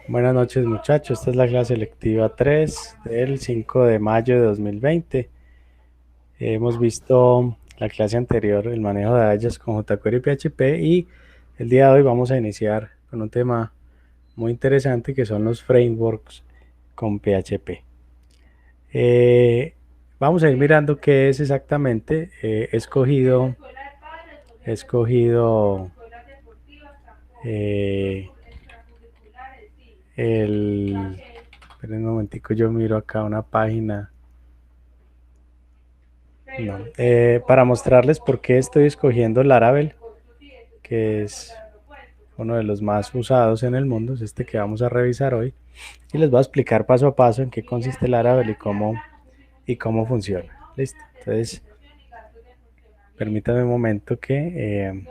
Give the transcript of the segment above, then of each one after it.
Buenas noches muchachos, esta es la clase lectiva 3 del 5 de mayo de 2020. Hemos visto la clase anterior, el manejo de Ajax con jQuery y PHP, y el día de hoy vamos a iniciar con un tema muy interesante que son los frameworks con PHP. Vamos a ir mirando qué es exactamente. He escogido eh, esperen un momentico, yo miro acá una página. No, para mostrarles por qué estoy escogiendo Laravel, que es uno de los más usados en el mundo, es este que vamos a revisar hoy, y les voy a explicar paso a paso en qué consiste Laravel y cómo funciona. Listo. Entonces, permítanme un momento que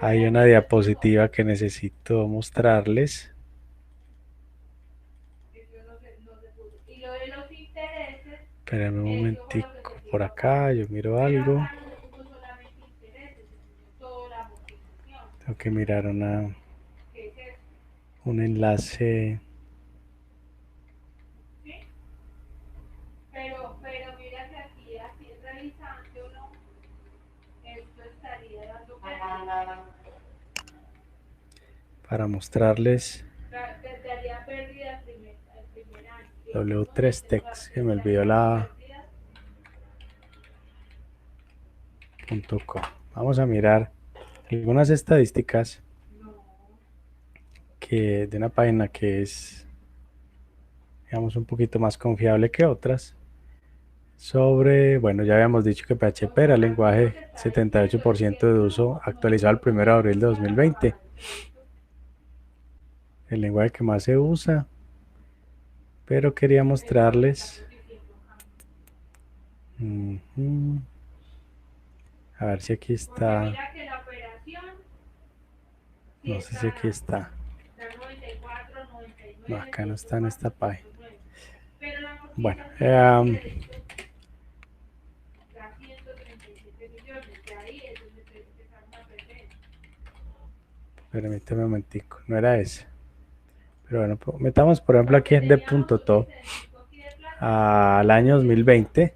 hay una diapositiva que necesito mostrarles. Espérenme un momentico por acá, yo miro algo. Tengo que mirar un enlace. Para mostrarles W3Text, que me olvidó la .com. Vamos a mirar algunas estadísticas de una página que es, digamos, un poquito más confiable que otras. Bueno, ya habíamos dicho que PHP era el lenguaje 78% de uso actualizado el 1 de abril de 2020. El lenguaje que más se usa, pero quería mostrarles. A ver si aquí está. No sé si aquí está. No, acá no está en esta página. Bueno, permíteme un momentico, no era ese. Pero bueno, metamos por ejemplo aquí en dev.to al año 2020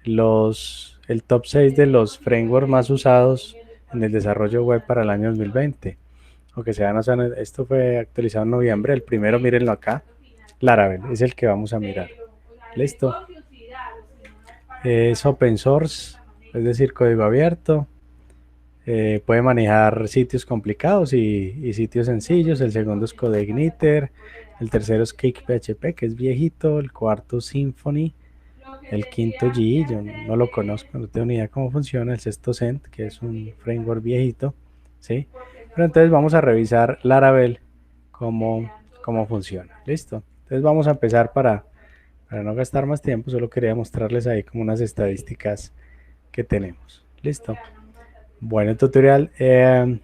el top 6 de los frameworks más usados en el desarrollo web para el año 2020. Aunque sea, no, esto fue actualizado en noviembre. El primero, mírenlo acá, Laravel, es el que vamos a mirar. Listo. Es open source, es decir, código abierto. Puede manejar sitios complicados y sitios sencillos. El segundo es CodeIgniter. El tercero es CakePHP, que es viejito. El cuarto, Symfony. El quinto, GE, yo no lo conozco, no tengo ni idea cómo funciona. El sexto, Cent, que es un framework viejito. ¿Sí? Pero entonces vamos a revisar Laravel cómo funciona. ¿Listo? Entonces vamos a empezar para no gastar más tiempo. Solo quería mostrarles ahí como unas estadísticas que tenemos. ¿Listo? Bueno, el tutorial en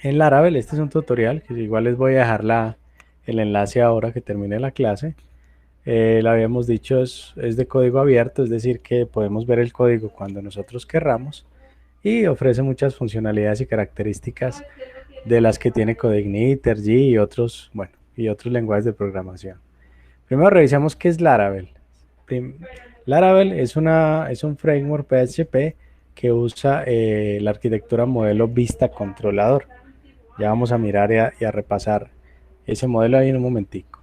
Laravel, este es un tutorial que igual les voy a dejar el enlace ahora que termine la clase. Lo habíamos dicho, es de código abierto, es decir que podemos ver el código cuando nosotros querramos y ofrece muchas funcionalidades y características de las que tiene CodeIgniter, G y otros, bueno, y otros lenguajes de programación. Primero revisamos qué es Laravel. Laravel es un framework PHP que usa la arquitectura modelo Vista Controlador. Ya vamos a mirar y a repasar ese modelo ahí en un momentico.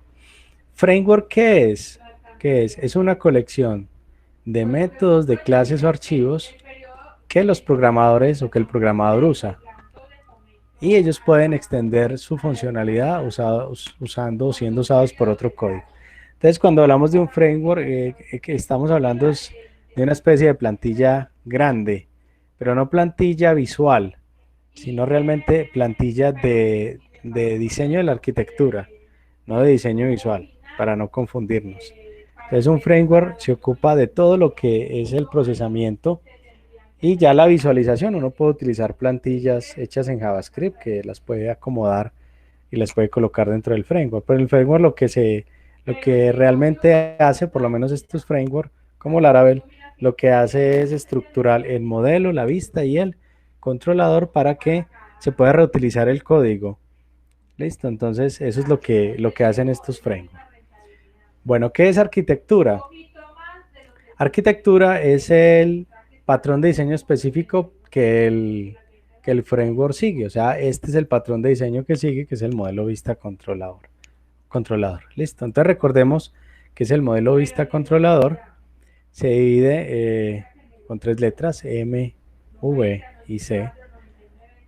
¿Framework qué es? ¿Qué es? Es una colección de métodos, de clases o archivos que los programadores o que el programador usa. Y ellos pueden extender su funcionalidad usando o siendo usados por otro código. Entonces, cuando hablamos de un framework, que estamos hablando de una especie de plantilla grande, pero no plantilla visual, sino realmente plantilla de diseño de la arquitectura, no de diseño visual, para no confundirnos. Entonces, un framework se ocupa de todo lo que es el procesamiento y ya la visualización. Uno puede utilizar plantillas hechas en JavaScript que las puede acomodar y las puede colocar dentro del framework. Pero el framework lo que realmente hace, por lo menos estos frameworks como Laravel, lo que hace es estructurar el modelo, la vista y el controlador para que se pueda reutilizar el código. Listo, entonces eso es lo que hacen estos frameworks. Bueno, ¿qué es arquitectura? Arquitectura es el patrón de diseño específico que el framework sigue. O sea, este es el patrón de diseño que sigue, que es el modelo vista controlador. Listo. Entonces recordemos que es el modelo vista controlador. Se divide con tres letras, M, V y C.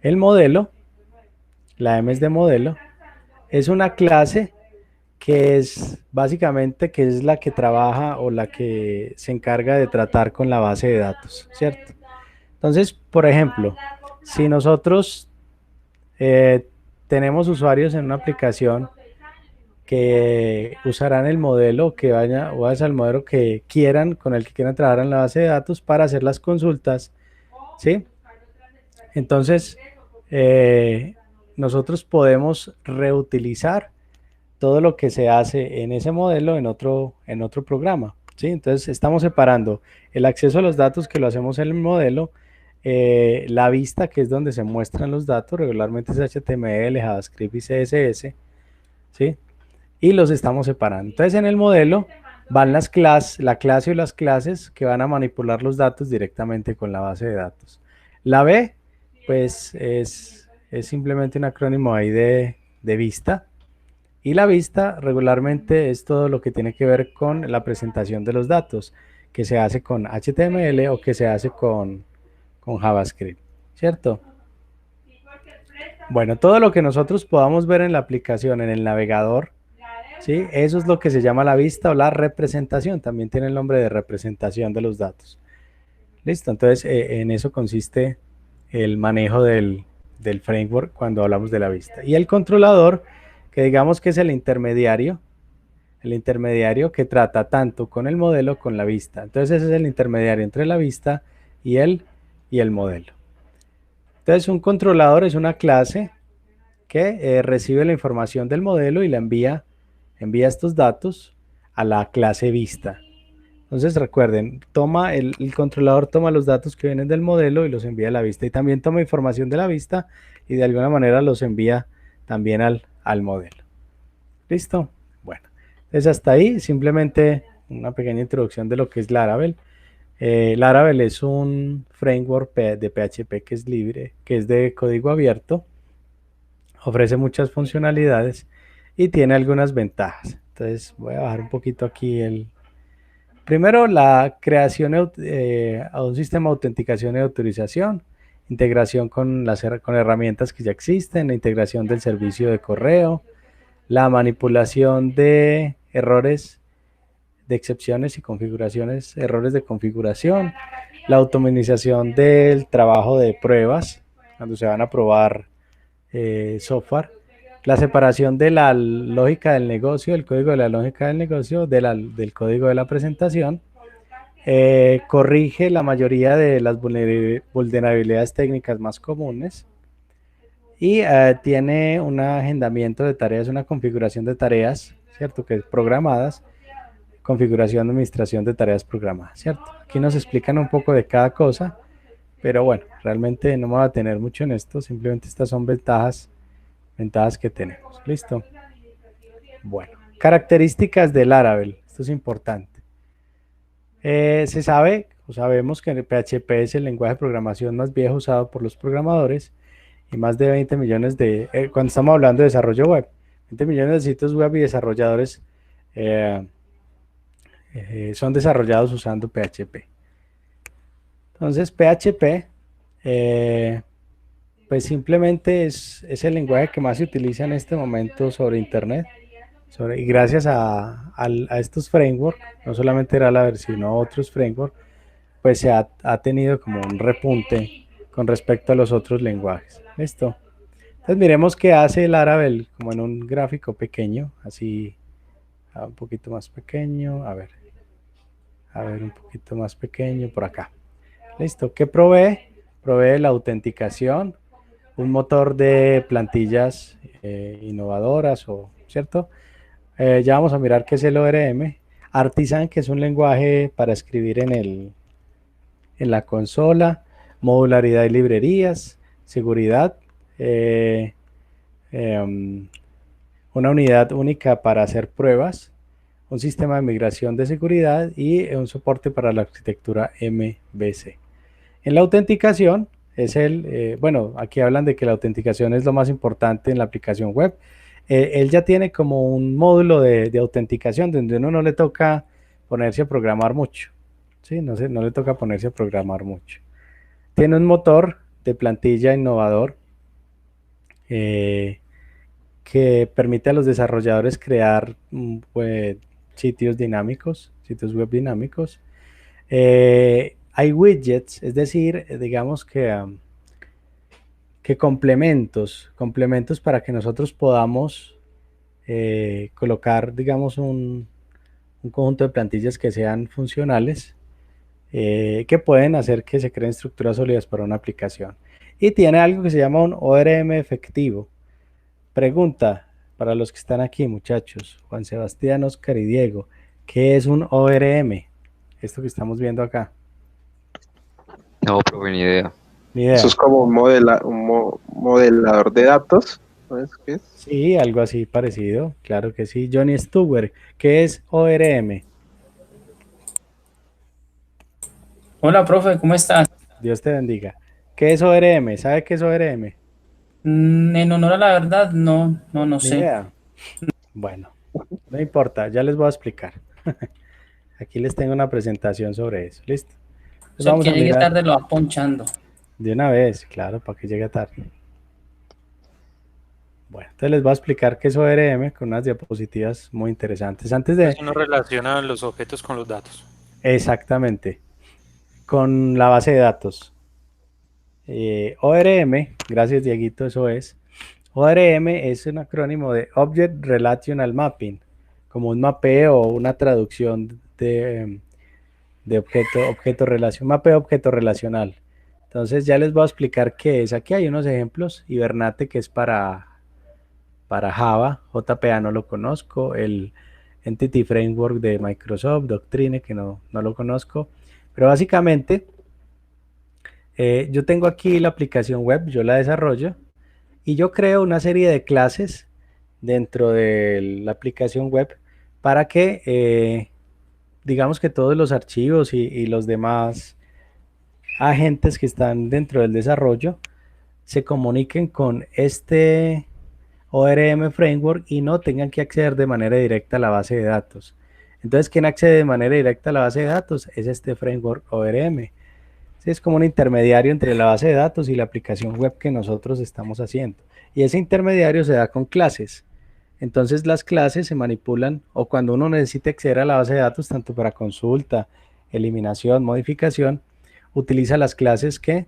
El modelo, la M es de modelo, es una clase que es básicamente que es la que trabaja o la que se encarga de tratar con la base de datos, ¿cierto? Entonces, por ejemplo, si nosotros tenemos usuarios en una aplicación que usarán el modelo que vaya o es el modelo que quieran, con el que quieran trabajar en la base de datos para hacer las consultas, ¿sí? Entonces, eh, nosotros podemos reutilizar todo lo que se hace en ese modelo en otro programa, ¿sí? Entonces, estamos separando el acceso a los datos que lo hacemos en el modelo, la vista, que es donde se muestran los datos, regularmente es HTML, JavaScript y CSS, ¿sí? Y los estamos separando. Entonces, en el modelo van las clases, la clase o las clases que van a manipular los datos directamente con la base de datos. La B, pues es simplemente un acrónimo ahí de vista. Y la vista regularmente es todo lo que tiene que ver con la presentación de los datos, que se hace con HTML o que se hace con JavaScript, ¿cierto? Bueno, todo lo que nosotros podamos ver en la aplicación, en el navegador, ¿sí? Eso es lo que se llama la vista o la representación. También tiene el nombre de representación de los datos. Listo, entonces en eso consiste el manejo del framework cuando hablamos de la vista. Y el controlador, que digamos que es el intermediario que trata tanto con el modelo con la vista. Entonces ese es el intermediario entre la vista y el modelo. Entonces un controlador es una clase que recibe la información del modelo y la envía estos datos a la clase vista. Entonces recuerden, el controlador toma los datos que vienen del modelo y los envía a la vista y también toma información de la vista y de alguna manera los envía también al modelo. ¿Listo? Bueno, entonces hasta ahí simplemente una pequeña introducción de lo que es Laravel. Laravel es un framework de PHP que es libre, que es de código abierto, ofrece muchas funcionalidades y tiene algunas ventajas. Entonces voy a bajar un poquito aquí primero, la creación a un sistema de autenticación y autorización, integración con herramientas que ya existen, la integración del servicio de correo, la manipulación de errores de excepciones y configuraciones, errores de configuración, la automatización del trabajo de pruebas, cuando se van a probar software, la separación de la lógica del negocio, el código de la lógica del negocio, del código de la presentación, corrige la mayoría de las vulnerabilidades técnicas más comunes y tiene un agendamiento de tareas, una configuración de tareas, ¿cierto? Que es programadas, configuración de administración de tareas programadas, ¿cierto? Aquí nos explican un poco de cada cosa, pero bueno, realmente no me voy a tener mucho en esto, simplemente estas son ventajas que tenemos. ¿Listo? Bueno, características del Laravel. Esto es importante. Se sabe o sabemos que el PHP es el lenguaje de programación más viejo usado por los programadores y más de 20 millones cuando estamos hablando de desarrollo web, 20 millones de sitios web y desarrolladores eh, son desarrollados usando PHP. Entonces, PHP pues simplemente es el lenguaje que más se utiliza en este momento sobre Internet. Y gracias a estos frameworks, no solamente Laravel, sino a otros frameworks, pues ha tenido como un repunte con respecto a los otros lenguajes. ¿Listo? Entonces miremos qué hace Laravel como en un gráfico pequeño, así un poquito más pequeño, a ver un poquito más pequeño por acá. ¿Listo? ¿Qué provee? Provee la autenticación, un motor de plantillas innovadoras, ¿cierto? Ya vamos a mirar qué es el ORM. Artisan, que es un lenguaje para escribir en la consola. Modularidad y librerías. Seguridad. una unidad única para hacer pruebas, un sistema de migración de seguridad y un soporte para la arquitectura MVC. En la autenticación es bueno, aquí hablan de que la autenticación es lo más importante en la aplicación web. Él ya tiene como un módulo de autenticación donde uno no le toca ponerse a programar mucho. ¿Sí? No le toca ponerse a programar mucho. Tiene un motor de plantilla innovador eh, que permite a los desarrolladores crear sitios dinámicos, sitios web dinámicos. Hay widgets, es decir, digamos que complementos para que nosotros podamos colocar, digamos, un conjunto de plantillas que sean funcionales, que pueden hacer que se creen estructuras sólidas para una aplicación. Y tiene algo que se llama un ORM efectivo. Pregunta para los que están aquí, muchachos, Juan Sebastián, Oscar y Diego, ¿qué es un ORM? Esto que estamos viendo acá. No, pero ni idea. Ni idea. Eso es como un modelador de datos. ¿Sabes qué es? Sí, algo así parecido, claro que sí. Johnny Stewart, ¿qué es ORM? Hola, profe, ¿cómo estás? Dios te bendiga. ¿Qué es ORM? ¿Sabe qué es ORM? En honor a la verdad, no Ni sé. idea. Bueno, no importa, ya les voy a explicar. Aquí les tengo una presentación sobre eso. ¿Listo? O Entonces sea, el vamos que a llegue mirar tarde lo va ponchando. de una vez, claro, para que llegue tarde. Bueno, entonces les voy a explicar qué es ORM con unas diapositivas muy interesantes. Antes de... Así no relaciona los objetos con los datos. Exactamente. Con la base de datos. ORM, gracias Dieguito, eso es. ORM es un acrónimo de Object Relational Mapping, como un mapeo o una traducción de mapeo objeto relacional. Entonces ya les voy a explicar qué es. Aquí hay unos ejemplos. Hibernate, que es para Java, JPA no lo conozco, el Entity Framework de Microsoft, Doctrine, que no lo conozco, pero básicamente yo tengo aquí la aplicación web, yo la desarrollo y yo creo una serie de clases dentro de la aplicación web para que digamos que todos los archivos y los demás agentes que están dentro del desarrollo se comuniquen con este ORM Framework y no tengan que acceder de manera directa a la base de datos. Entonces, ¿quién accede de manera directa a la base de datos? Es este framework ORM. Es como un intermediario entre la base de datos y la aplicación web que nosotros estamos haciendo. Y ese intermediario se da con clases. Entonces las clases se manipulan o cuando uno necesita acceder a la base de datos, tanto para consulta, eliminación, modificación, utiliza las clases que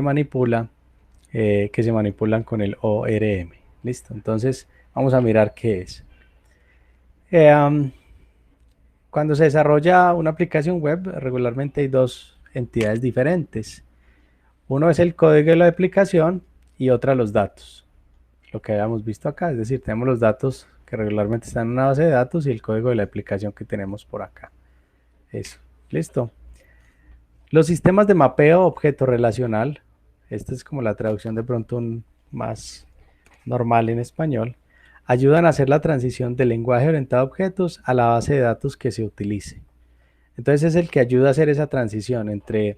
manipula, que se manipulan con el ORM. Listo, entonces vamos a mirar qué es. Cuando se desarrolla una aplicación web, regularmente hay dos entidades diferentes. Uno es el código de la aplicación y otra los datos. Lo que habíamos visto acá, es decir, tenemos los datos que regularmente están en una base de datos y el código de la aplicación que tenemos por acá. Eso, listo. Los sistemas de mapeo objeto relacional, esta es como la traducción de pronto más normal en español, ayudan a hacer la transición del lenguaje orientado a objetos a la base de datos que se utilice. Entonces es el que ayuda a hacer esa transición entre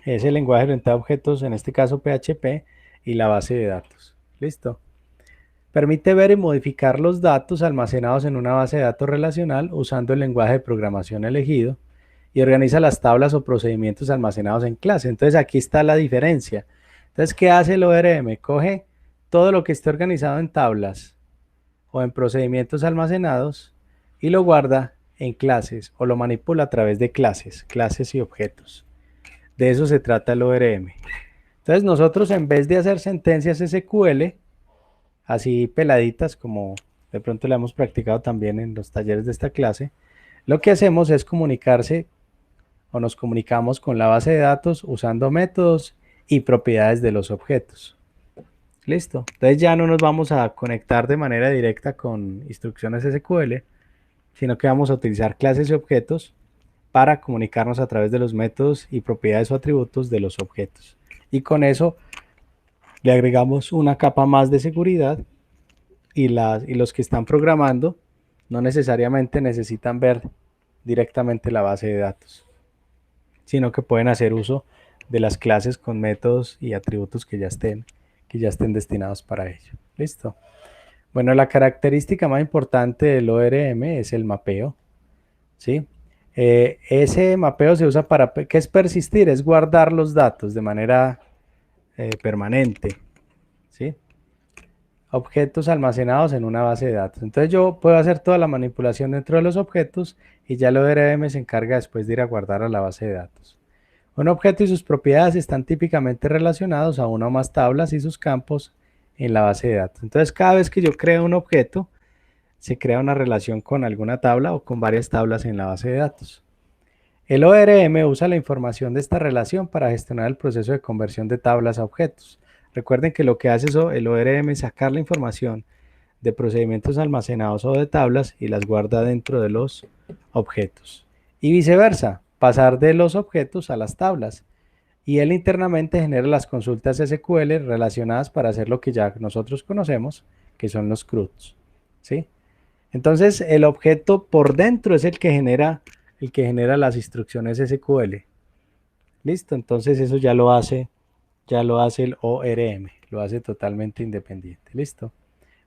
ese lenguaje orientado a objetos, en este caso PHP, y la base de datos. ¿Listo? Permite ver y modificar los datos almacenados en una base de datos relacional usando el lenguaje de programación elegido y organiza las tablas o procedimientos almacenados en clase. Entonces aquí está la diferencia. Entonces, ¿qué hace el ORM? Coge todo lo que esté organizado en tablas o en procedimientos almacenados y lo guarda en clases o lo manipula a través de clases y objetos. De eso se trata el ORM. Entonces nosotros en vez de hacer sentencias SQL, así peladitas como de pronto la hemos practicado también en los talleres de esta clase, lo que hacemos es comunicarse o nos comunicamos con la base de datos usando métodos y propiedades de los objetos. Listo. Entonces ya no nos vamos a conectar de manera directa con instrucciones SQL, sino que vamos a utilizar clases y objetos para comunicarnos a través de los métodos y propiedades o atributos de los objetos. Y con eso le agregamos una capa más de seguridad y los que están programando no necesariamente necesitan ver directamente la base de datos, sino que pueden hacer uso de las clases con métodos y atributos que ya estén destinados para ello. ¿Listo? Bueno, la característica más importante del ORM es el mapeo, ¿sí? Ese mapeo se usa para, ¿qué es persistir? Es guardar los datos de manera permanente, ¿sí? Objetos almacenados en una base de datos. Entonces yo puedo hacer toda la manipulación dentro de los objetos y ya el ORM se encarga después de ir a guardar a la base de datos. Un objeto y sus propiedades están típicamente relacionados a una o más tablas y sus campos en la base de datos. Entonces cada vez que yo creo un objeto, se crea una relación con alguna tabla o con varias tablas en la base de datos. El ORM usa la información de esta relación para gestionar el proceso de conversión de tablas a objetos. Recuerden que lo que hace el ORM es sacar la información de procedimientos almacenados o de tablas y las guarda dentro de los objetos. Y viceversa, pasar de los objetos a las tablas. Y él internamente genera las consultas SQL relacionadas para hacer lo que ya nosotros conocemos, que son los CRUDs, ¿sí? Entonces, el objeto por dentro es el que genera las instrucciones SQL. ¿Listo? Entonces, eso ya lo hace el ORM, lo hace totalmente independiente. ¿Listo?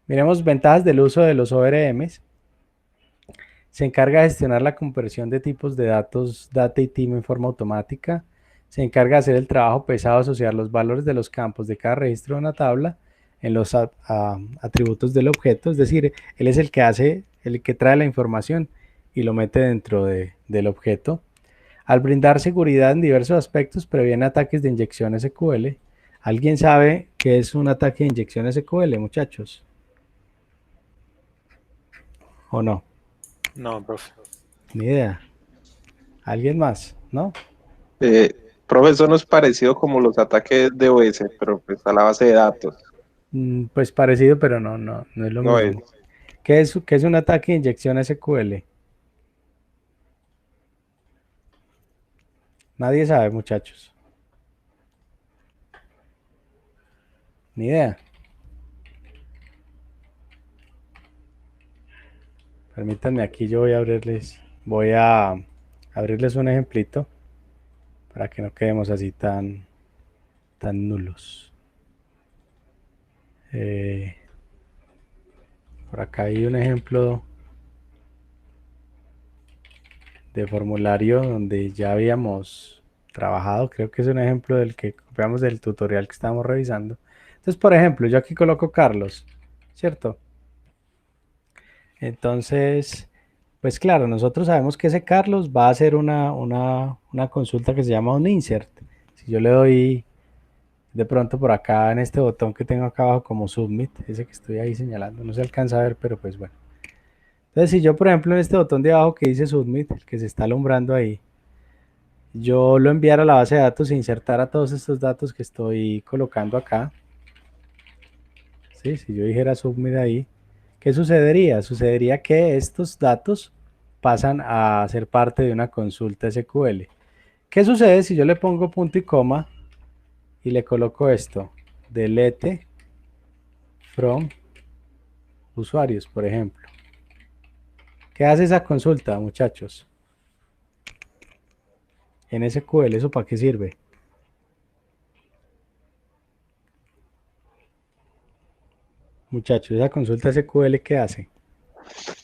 Miremos ventajas del uso de los ORMs. Se encarga de gestionar la conversión de tipos de datos, data y team en forma automática. Se encarga de hacer el trabajo pesado de asociar los valores de los campos de cada registro de una tabla en los atributos del objeto, es decir, él es el que trae la información y lo mete dentro del objeto. Al brindar seguridad en diversos aspectos, previene ataques de inyección SQL. ¿Alguien sabe qué es un ataque de inyección SQL, muchachos? ¿O no? No, profe. Ni idea. ¿Alguien más? ¿No? Profe, eso no es parecido como los ataques de OS, pero pues a la base de datos. Pues parecido, pero no es lo No mismo. ¿Qué es un ataque de inyección SQL? Nadie sabe, muchachos. Ni idea. Permítanme, aquí yo voy a abrirles un ejemplito para que no quedemos así tan nulos. Por acá hay un ejemplo de formulario donde ya habíamos trabajado. Creo que es un ejemplo del que copiamos del tutorial que estamos revisando. Entonces, por ejemplo, yo aquí coloco Carlos, ¿cierto? Entonces, pues claro, nosotros sabemos que ese Carlos va a hacer una consulta que se llama un insert. Si yo le doy de pronto por acá en este botón que tengo acá abajo como submit, ese que estoy ahí señalando, no se alcanza a ver, pero pues bueno. Entonces, si yo, por ejemplo, en este botón de abajo que dice submit, el que se está alumbrando ahí, yo lo enviara a la base de datos e insertara todos estos datos que estoy colocando acá. ¿Sí? Si yo dijera submit ahí, ¿qué sucedería? Sucedería que estos datos pasan a ser parte de una consulta SQL. ¿Qué sucede si yo le pongo punto y coma y le coloco esto? Delete from usuarios, por ejemplo. ¿Qué hace esa consulta, muchachos? En SQL, ¿eso para qué sirve? Muchachos, esa consulta SQL, ¿qué hace?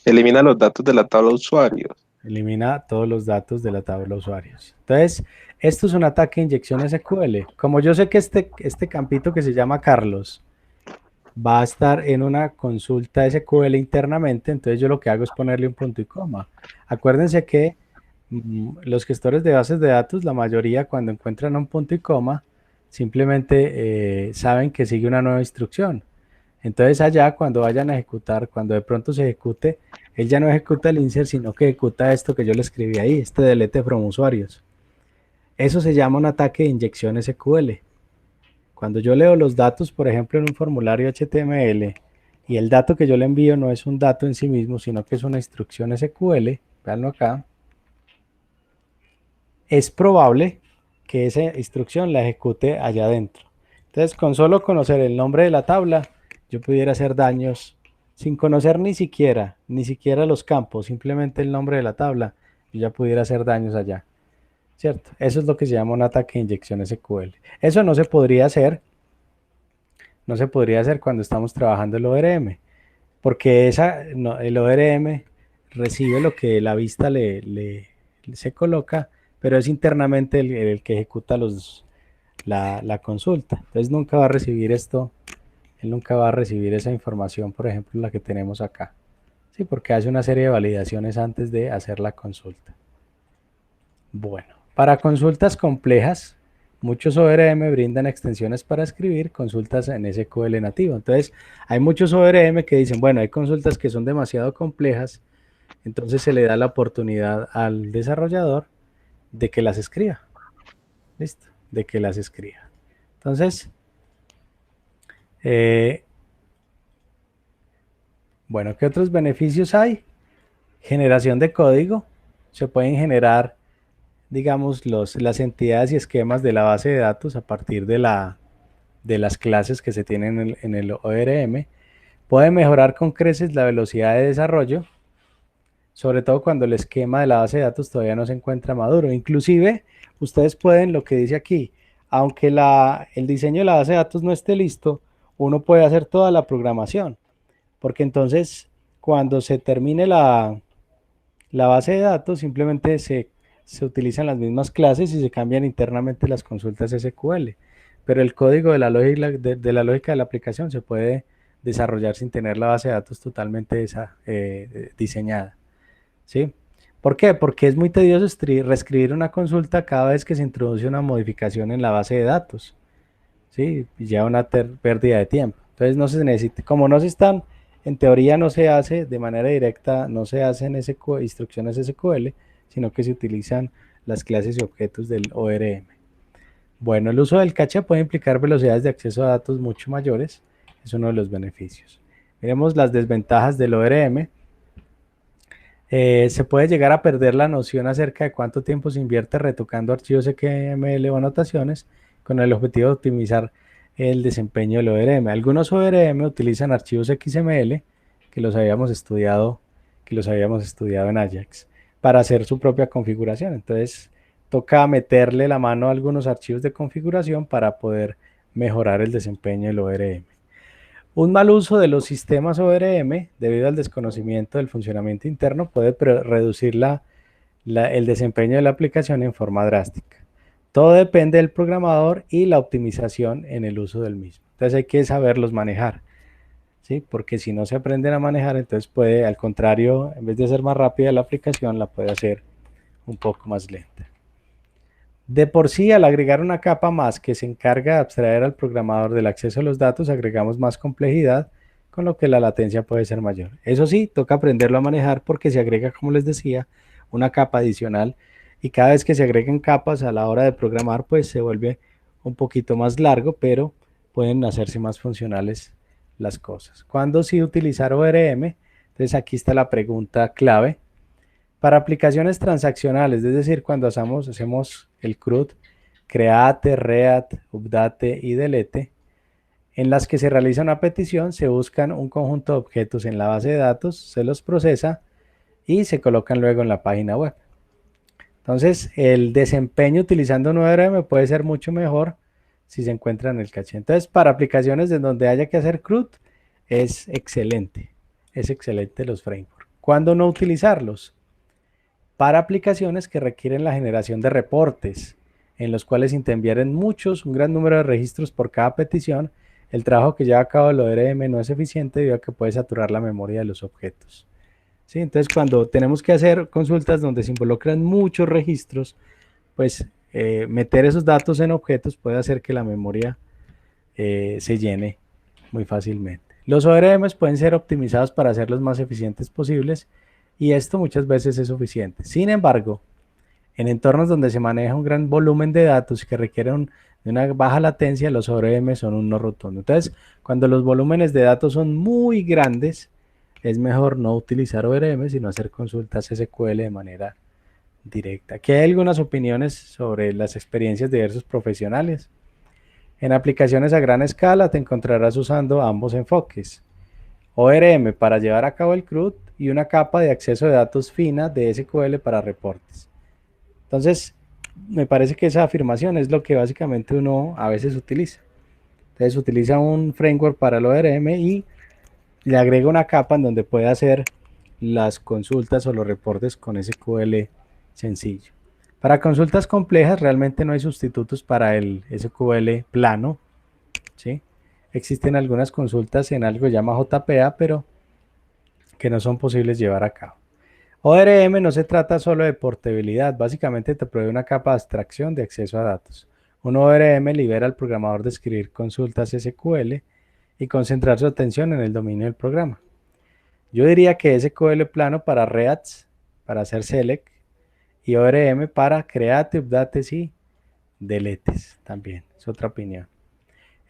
Elimina los datos de la tabla de usuarios. Elimina todos los datos de la tabla de usuarios. Entonces, esto es un ataque de inyección SQL. Como yo sé que este campito que se llama Carlos va a estar en una consulta SQL internamente, entonces yo lo que hago es ponerle un punto y coma. Acuérdense que los gestores de bases de datos, la mayoría cuando encuentran un punto y coma, simplemente saben que sigue una nueva instrucción. Entonces allá cuando vayan a ejecutar, cuando de pronto se ejecute, él ya no ejecuta el insert, sino que ejecuta esto que yo le escribí ahí, este delete from usuarios. Eso se llama un ataque de inyección SQL. Cuando yo leo los datos, por ejemplo, en un formulario HTML, y el dato que yo le envío no es un dato en sí mismo, sino que es una instrucción SQL, véanlo acá, es probable que esa instrucción la ejecute allá adentro. Entonces, con solo conocer el nombre de la tabla, yo pudiera hacer daños sin conocer ni siquiera los campos, simplemente el nombre de la tabla, yo ya pudiera hacer daños allá, ¿cierto? Eso es lo que se llama un ataque de inyección SQL. Eso no se podría hacer, cuando estamos trabajando el ORM, porque el ORM recibe lo que la vista se coloca, pero es internamente el que ejecuta la consulta. Entonces nunca va a recibir esto, él nunca va a recibir esa información, por ejemplo, la que tenemos acá. Sí, porque hace una serie de validaciones antes de hacer la consulta. Bueno, para consultas complejas, muchos ORM brindan extensiones para escribir consultas en SQL nativo. Entonces, hay muchos ORM que dicen, bueno, hay consultas que son demasiado complejas, entonces se le da la oportunidad al desarrollador de que las escriba. ¿Listo? De que las escriba. Entonces, bueno, ¿qué otros beneficios hay? Generación de código. Se pueden generar, digamos, las entidades y esquemas de la base de datos a partir de las clases que se tienen en el ORM. Puede mejorar con creces la velocidad de desarrollo, sobre todo cuando el esquema de la base de datos todavía no se encuentra maduro. Inclusive, ustedes pueden, lo que dice aquí, aunque el diseño de la base de datos no esté listo, uno puede hacer toda la programación, porque entonces cuando se termine la base de datos, simplemente se utilizan las mismas clases y se cambian internamente las consultas SQL, pero el código de la lógica de la aplicación se puede desarrollar sin tener la base de datos totalmente diseñada, ¿sí? ¿Por qué? Porque es muy tedioso reescribir una consulta cada vez que se introduce una modificación en la base de datos, ¿sí? Y lleva una pérdida de tiempo. Entonces no se necesita, como no se están, en teoría no se hace de manera directa, no se hacen instrucciones SQL, sino que se utilizan las clases y objetos del ORM. Bueno, el uso del caché puede implicar velocidades de acceso a datos mucho mayores, es uno de los beneficios. Miremos las desventajas del ORM. Se puede llegar a perder la noción acerca de cuánto tiempo se invierte retocando archivos XML o anotaciones con el objetivo de optimizar el desempeño del ORM. Algunos ORM utilizan archivos XML que los habíamos estudiado en Ajax para hacer su propia configuración. Entonces toca meterle la mano a algunos archivos de configuración para poder mejorar el desempeño del ORM. Un mal uso de los sistemas ORM debido al desconocimiento del funcionamiento interno puede reducir el desempeño de la aplicación en forma drástica. Todo depende del programador y la optimización en el uso del mismo. Entonces hay que saberlos manejar, ¿sí? Porque si no se aprenden a manejar, entonces puede, al contrario, en vez de ser más rápida la aplicación, la puede hacer un poco más lenta. De por sí, al agregar una capa más que se encarga de abstraer al programador del acceso a los datos, agregamos más complejidad, con lo que la latencia puede ser mayor. Eso sí, toca aprenderlo a manejar porque se agrega, como les decía, una capa adicional, y cada vez que se agreguen capas a la hora de programar, pues se vuelve un poquito más largo, pero pueden hacerse más funcionales las cosas. ¿Cuándo sí utilizar ORM? Entonces aquí está la pregunta clave. Para aplicaciones transaccionales, es decir, cuando hacemos el CRUD, create, read, update y delete, en las que se realiza una petición, se buscan un conjunto de objetos en la base de datos, se los procesa y se colocan luego en la página web. Entonces, el desempeño utilizando un ORM puede ser mucho mejor si se encuentra en el caché. Entonces, para aplicaciones en donde haya que hacer CRUD, es excelente los frameworks. ¿Cuándo no utilizarlos? Para aplicaciones que requieren la generación de reportes, en los cuales intervienen un gran número de registros por cada petición, el trabajo que lleva a cabo el ORM no es eficiente debido a que puede saturar la memoria de los objetos. ¿Sí? Entonces, cuando tenemos que hacer consultas donde se involucran muchos registros, pues meter esos datos en objetos puede hacer que la memoria se llene muy fácilmente. Los ORMs pueden ser optimizados para hacerlos más eficientes posibles, y esto muchas veces es suficiente. Sin embargo, en entornos donde se maneja un gran volumen de datos que requieren de una baja latencia, los ORM son un no rotundo. Entonces, cuando los volúmenes de datos son muy grandes, es mejor no utilizar ORM, sino hacer consultas SQL de manera directa. Aquí hay algunas opiniones sobre las experiencias de diversos profesionales. En aplicaciones a gran escala te encontrarás usando ambos enfoques. ORM para llevar a cabo el CRUD y una capa de acceso de datos fina de SQL para reportes. Entonces, me parece que esa afirmación es lo que básicamente uno a veces utiliza. Entonces, utiliza un framework para el ORM y le agrega una capa en donde puede hacer las consultas o los reportes con SQL sencillo. Para consultas complejas realmente no hay sustitutos para el SQL plano, ¿sí? Existen algunas consultas en algo que se llama JPA, pero que no son posibles llevar a cabo. ORM no se trata solo de portabilidad, básicamente te provee una capa de abstracción de acceso a datos. Un ORM libera al programador de escribir consultas SQL y concentrar su atención en el dominio del programa. Yo diría que SQL plano para reads, para hacer select, y ORM para create, updates y deletes también, es otra opinión.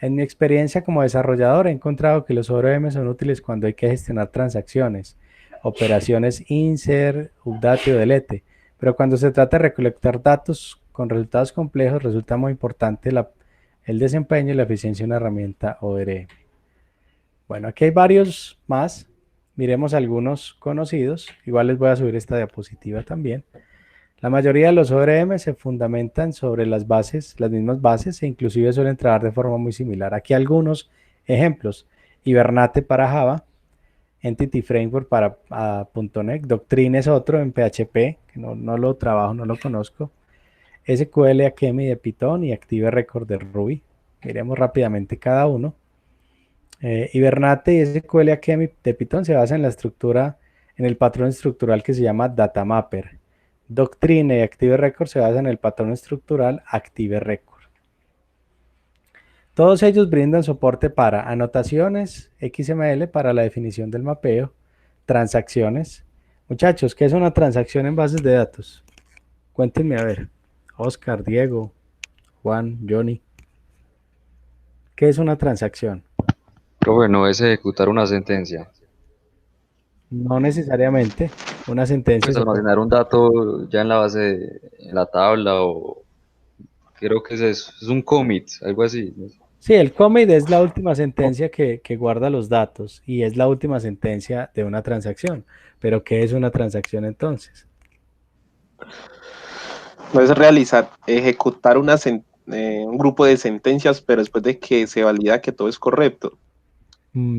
En mi experiencia como desarrollador he encontrado que los ORM son útiles cuando hay que gestionar transacciones, operaciones insert, update o delete, pero cuando se trata de recolectar datos con resultados complejos resulta muy importante el desempeño y la eficiencia de una herramienta ORM. Bueno, aquí hay varios más, miremos algunos conocidos, igual les voy a subir esta diapositiva también. La mayoría de los ORM se fundamentan sobre las bases, las mismas bases, e inclusive suelen trabajar de forma muy similar. Aquí algunos ejemplos: Hibernate para Java, Entity Framework para .NET, Doctrine es otro en PHP, que no lo trabajo, no lo conozco, SQL Academy de Python y Active Record de Ruby. Miremos rápidamente cada uno. Hibernate y SQL Academy de Python se basan en la estructura, en el patrón estructural que se llama Data Mapper. Doctrine y Active Record se basan en el patrón estructural Active Record. Todos ellos brindan soporte para anotaciones XML para la definición del mapeo, transacciones. Muchachos, ¿qué es una transacción en bases de datos? Cuéntenme a ver. Oscar, Diego, Juan, Johnny. ¿Qué es una transacción? Profe, no es ejecutar una sentencia. No necesariamente. Una sentencia Pues se puede... almacenar un dato ya en la base, en la tabla, o creo que es un commit, algo así. ¿No? Sí, el commit es la última sentencia que guarda los datos y es la última sentencia de una transacción. Pero ¿qué es una transacción entonces? No es ejecutar un grupo de sentencias, pero después de que se valida que todo es correcto.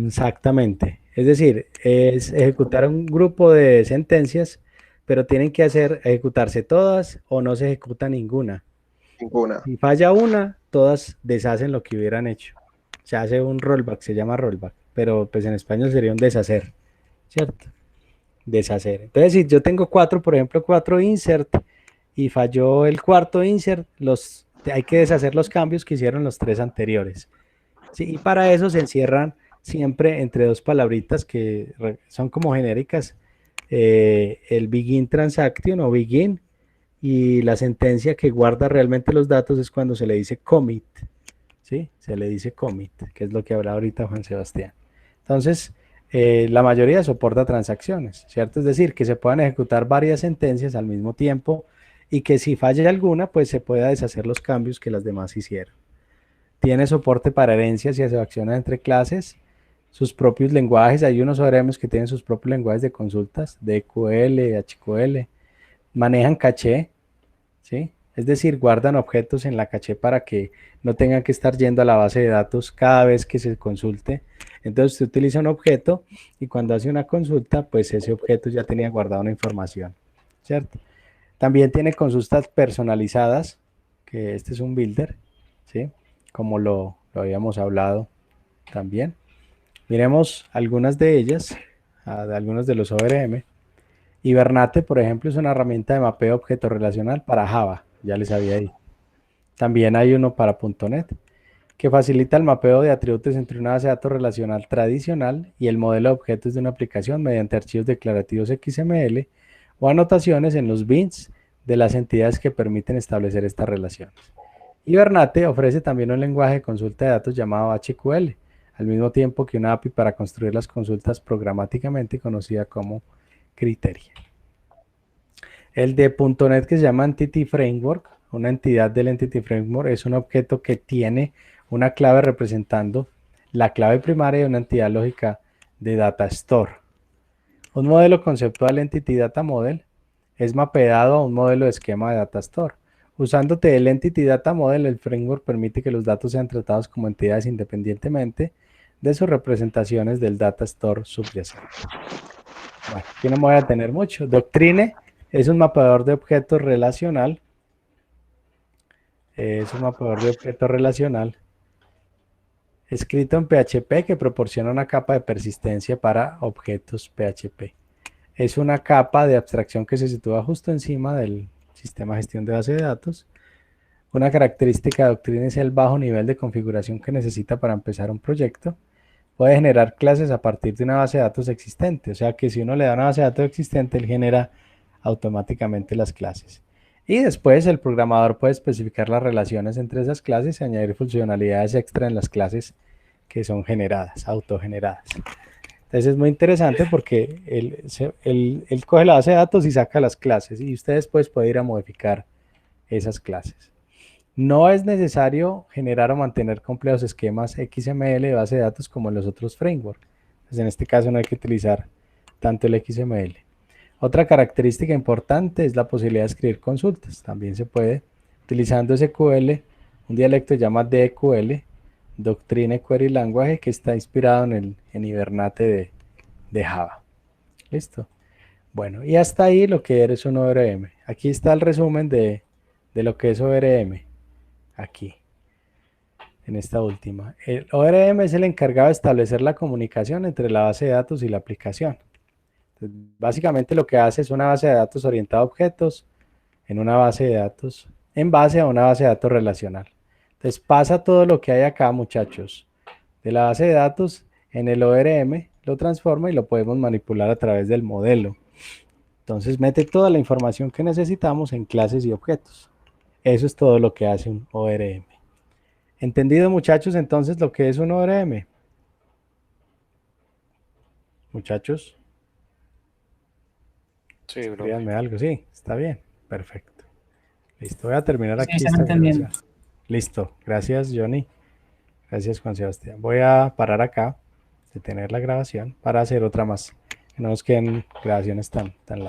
Exactamente. Es decir, es ejecutar un grupo de sentencias, pero tienen que ejecutarse todas o no se ejecuta ninguna. Ninguna. Si falla una, todas deshacen lo que hubieran hecho. Se hace un rollback, se llama rollback, pero pues en español sería un deshacer, ¿cierto? Deshacer. Entonces, si yo tengo por ejemplo, 4 insert y falló el cuarto insert, hay que deshacer los cambios que hicieron los 3 anteriores. ¿Sí? Y para eso se encierran siempre entre dos palabritas que son como genéricas, el begin transaction o begin, y la sentencia que guarda realmente los datos es cuando se le dice commit, ¿sí? Se le dice commit, que es lo que habla ahorita Juan Sebastián. Entonces, la mayoría soporta transacciones, ¿cierto? Es decir, que se puedan ejecutar varias sentencias al mismo tiempo y que si falla alguna, pues se pueda deshacer los cambios que las demás hicieron. Tiene soporte para herencias y asociaciones entre clases, sus propios lenguajes. Hay unos ORMs que tienen sus propios lenguajes de consultas, DQL, HQL. Manejan caché, ¿sí? Es decir, guardan objetos en la caché para que no tengan que estar yendo a la base de datos cada vez que se consulte. Entonces usted utiliza un objeto y cuando hace una consulta, pues ese objeto ya tenía guardada una información, ¿cierto? También tiene consultas personalizadas, que este es un builder, ¿sí? Como lo habíamos hablado también. Miremos algunas de ellas, de algunos de los ORM. Hibernate, por ejemplo, es una herramienta de mapeo objeto relacional para Java, ya les había dicho. También hay uno para .NET, que facilita el mapeo de atributos entre una base de datos relacional tradicional y el modelo de objetos de una aplicación mediante archivos declarativos XML o anotaciones en los bins de las entidades que permiten establecer estas relaciones. Hibernate ofrece también un lenguaje de consulta de datos llamado HQL, al mismo tiempo que una API para construir las consultas programáticamente conocida como Criteria. El de .NET que se llama Entity Framework, una entidad del Entity Framework, es un objeto que tiene una clave representando la clave primaria de una entidad lógica de Data Store. Un modelo conceptual Entity Data Model es mapeado a un modelo de esquema de Data Store. Usándote el Entity Data Model, el framework permite que los datos sean tratados como entidades independientemente de sus representaciones del Data Store subyacente. Bueno, aquí no me voy a tener mucho. Doctrine es un mapeador de objetos relacional. Escrito en PHP que proporciona una capa de persistencia para objetos PHP. Es una capa de abstracción que se sitúa justo encima del sistema de gestión de base de datos. Una característica de Doctrine es el bajo nivel de configuración que necesita para empezar un proyecto. Puede generar clases a partir de una base de datos existente, o sea que si uno le da una base de datos existente, él genera automáticamente las clases. Y después el programador puede especificar las relaciones entre esas clases y añadir funcionalidades extra en las clases que son generadas, autogeneradas. Entonces es muy interesante porque él coge la base de datos y saca las clases y usted después puede ir a modificar esas clases. No es necesario generar o mantener complejos esquemas XML de base de datos como en los otros frameworks. Pues en este caso no hay que utilizar tanto el XML. Otra característica importante es la posibilidad de escribir consultas. También se puede utilizando SQL, un dialecto se llama DQL, Doctrine Query Language, que está inspirado en Hibernate de Java. ¿Listo? Bueno, y hasta ahí lo que es un ORM. Aquí está el resumen de lo que es ORM. Aquí, en esta última. El ORM es el encargado de establecer la comunicación entre la base de datos y la aplicación. Entonces, básicamente lo que hace es una base de datos orientada a objetos en una base de datos, en base a una base de datos relacional. Entonces pasa todo lo que hay acá, muchachos, de la base de datos en el ORM, lo transforma y lo podemos manipular a través del modelo. Entonces mete toda la información que necesitamos en clases y objetos. Eso es todo lo que hace un ORM. ¿Entendido, muchachos, entonces lo que es un ORM? Muchachos, Sí, bro. díganme algo. Sí, está bien. Perfecto. Listo, voy a terminar Sí, aquí están esta entendiendo. grabación. Listo, gracias, Johnny. Gracias, Juan Sebastián. Voy a parar acá, detener la grabación, para hacer otra más. Que no nos queden grabaciones tan largas.